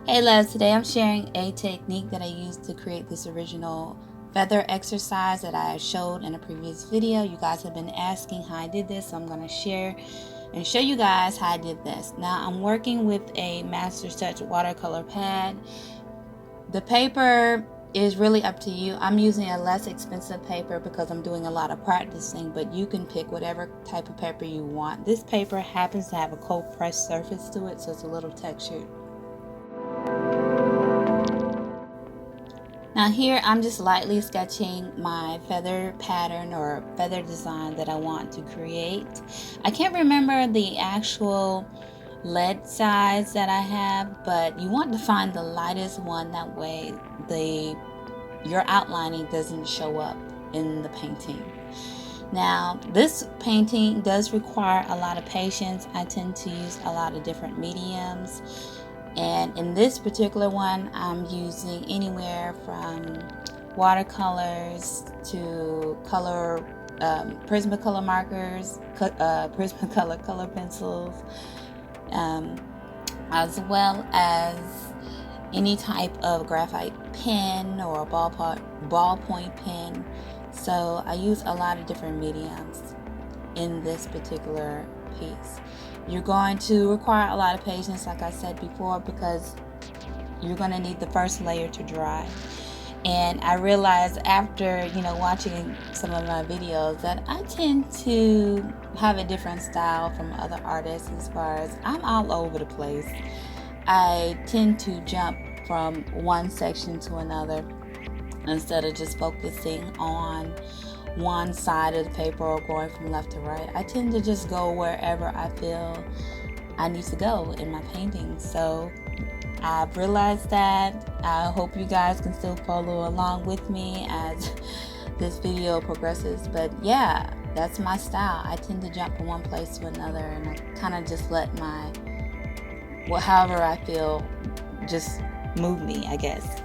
Hey loves, today I'm sharing a technique that I used to create this original feather exercise that I showed in a previous video. You guys have been asking how I did this, so I'm going to share and show you guys how I did this. Now I'm working with a Master's Touch watercolor pad. The paper is really up to you. I'm using a less expensive paper because I'm doing a lot of practicing, but you can pick whatever type of paper you want. This paper happens to have a cold pressed surface to it, so it's a little textured. Now here I'm just lightly sketching my feather pattern or feather design that I want to create. I can't remember the actual lead size that I have, but you want to find the lightest one, that way your outlining doesn't show up in the painting. Now this painting does require a lot of patience. I tend to use a lot of different mediums. And in this particular one, I'm using anywhere from watercolors to color, Prismacolor markers, Prismacolor color pencils, as well as any type of graphite pen or ballpoint pen. So I use a lot of different mediums in this particular piece. You're going to require a lot of patience, like I said before, because you're going to need the first layer to dry. And I realized after, watching some of my videos that I tend to have a different style from other artists as far as I'm all over the place. I tend to jump from one section to another instead of just focusing on one side of the paper or going from left to right. I tend to just go wherever I feel I need to go in my paintings. So I've realized that. I hope you guys can still follow along with me as this video progresses. But yeah, that's my style. I tend to jump from one place to another, and I kind of just let however I feel just move me, I guess.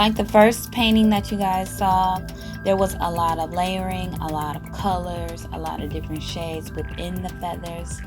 Like the first painting that you guys saw, there was a lot of layering, a lot of colors, a lot of different shades within the feathers.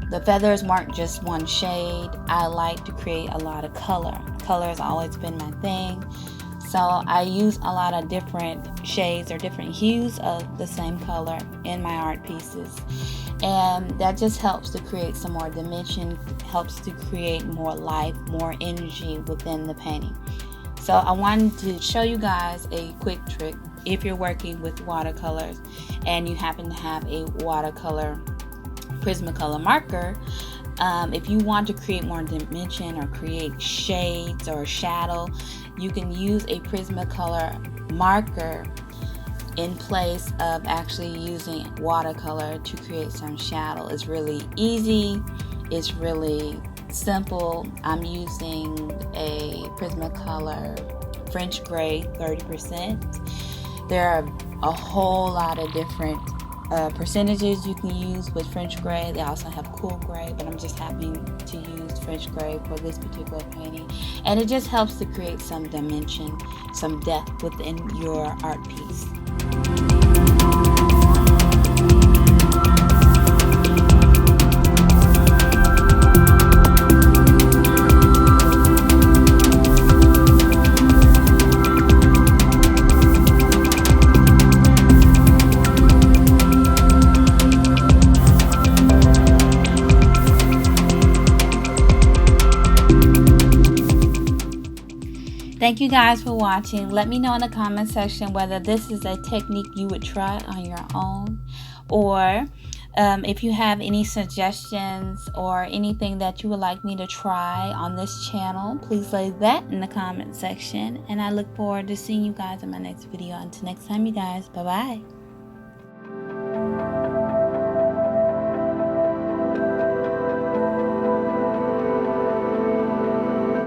The feathers weren't just one shade. I like to create a lot of color. Color has always been my thing. So I use a lot of different shades or different hues of the same color in my art pieces. And that just helps to create some more dimension, helps to create more life, more energy within the painting. So I wanted to show you guys a quick trick if you're working with watercolors and you happen to have a watercolor Prismacolor marker. If you want to create more dimension or create shades or shadow, you can use a Prismacolor marker in place of actually using watercolor to create some shadow. It's really easy. It's really simple. I'm using a Prismacolor French Gray 30%. There are a whole lot of different percentages you can use with French Gray. They also have Cool Gray, but I'm just having to use French Gray for this particular painting. And it just helps to create some dimension, some depth within your art piece. Thank you guys for watching. Let me know in the comment section whether this is a technique you would try on your own, or if you have any suggestions or anything that you would like me to try on this channel, please leave that in the comment section. And I look forward to seeing you guys in my next video. Until next time, you guys, bye-bye.